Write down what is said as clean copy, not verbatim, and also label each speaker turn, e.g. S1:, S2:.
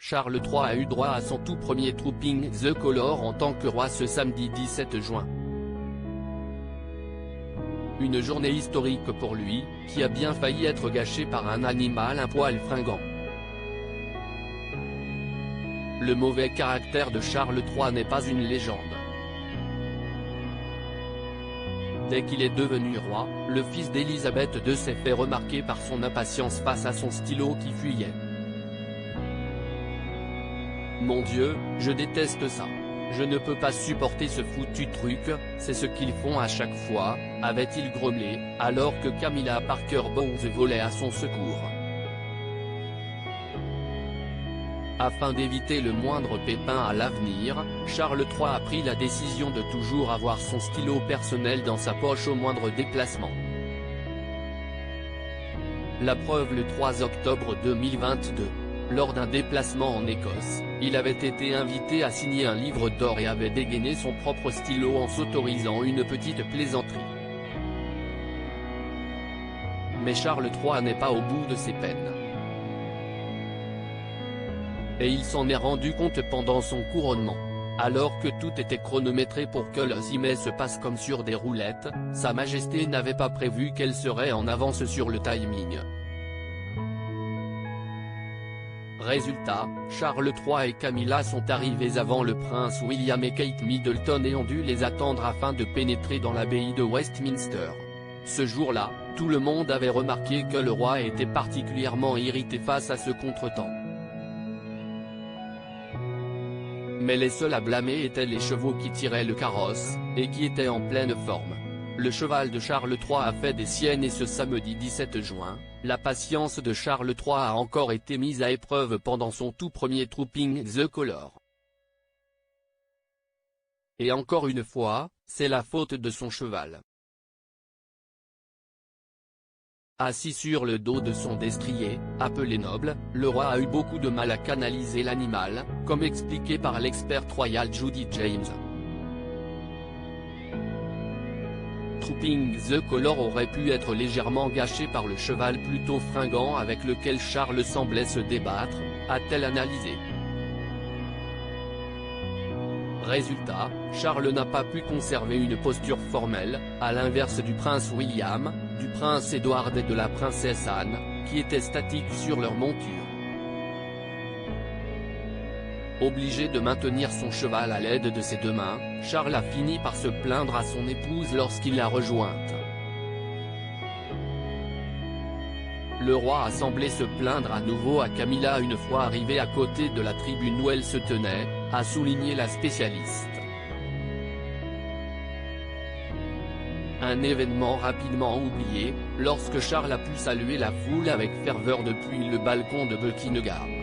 S1: Charles III a eu droit à son tout premier Trooping the Colour en tant que roi ce samedi 17 juin. Une journée historique pour lui, qui a bien failli être gâchée par un animal un poil fringant. Le mauvais caractère de Charles III n'est pas une légende. Dès qu'il est devenu roi, le fils d'Élisabeth II s'est fait remarquer par son impatience face à son stylo qui fuyait. « Mon Dieu, je déteste ça. Je ne peux pas supporter ce foutu truc, c'est ce qu'ils font à chaque fois », avait-il grommelé, alors que Camilla Parker Bowles volait à son secours. Afin d'éviter le moindre pépin à l'avenir, Charles III a pris la décision de toujours avoir son stylo personnel dans sa poche au moindre déplacement. La preuve le 3 octobre 2022. Lors d'un déplacement en Écosse, il avait été invité à signer un livre d'or et avait dégainé son propre stylo en s'autorisant une petite plaisanterie. Mais Charles III n'est pas au bout de ses peines. Et il s'en est rendu compte pendant son couronnement. Alors que tout était chronométré pour que le cimet se passe comme sur des roulettes, Sa Majesté n'avait pas prévu qu'elle serait en avance sur le timing. Résultat, Charles III et Camilla sont arrivés avant le prince William et Kate Middleton et ont dû les attendre afin de pénétrer dans l'abbaye de Westminster. Ce jour-là, tout le monde avait remarqué que le roi était particulièrement irrité face à ce contretemps. Mais les seuls à blâmer étaient les chevaux qui tiraient le carrosse, et qui étaient en pleine forme. Le cheval de Charles III a fait des siennes et ce samedi 17 juin, la patience de Charles III a encore été mise à épreuve pendant son tout premier Trooping the Colour. Et encore une fois, c'est la faute de son cheval. Assis sur le dos de son destrier, appelé Noble, le roi a eu beaucoup de mal à canaliser l'animal, comme expliqué par l'experte royale Judy James. Trooping the Colour aurait pu être légèrement gâché par le cheval plutôt fringant avec lequel Charles semblait se débattre, a-t-elle analysé. Résultat, Charles n'a pas pu conserver une posture formelle, à l'inverse du prince William, du prince Édouard et de la princesse Anne, qui étaient statiques sur leur monture. Obligé de maintenir son cheval à l'aide de ses deux mains, Charles a fini par se plaindre à son épouse lorsqu'il l'a rejointe. Le roi a semblé se plaindre à nouveau à Camilla une fois arrivé à côté de la tribune où elle se tenait, a souligné la spécialiste. Un événement rapidement oublié, lorsque Charles a pu saluer la foule avec ferveur depuis le balcon de Buckingham.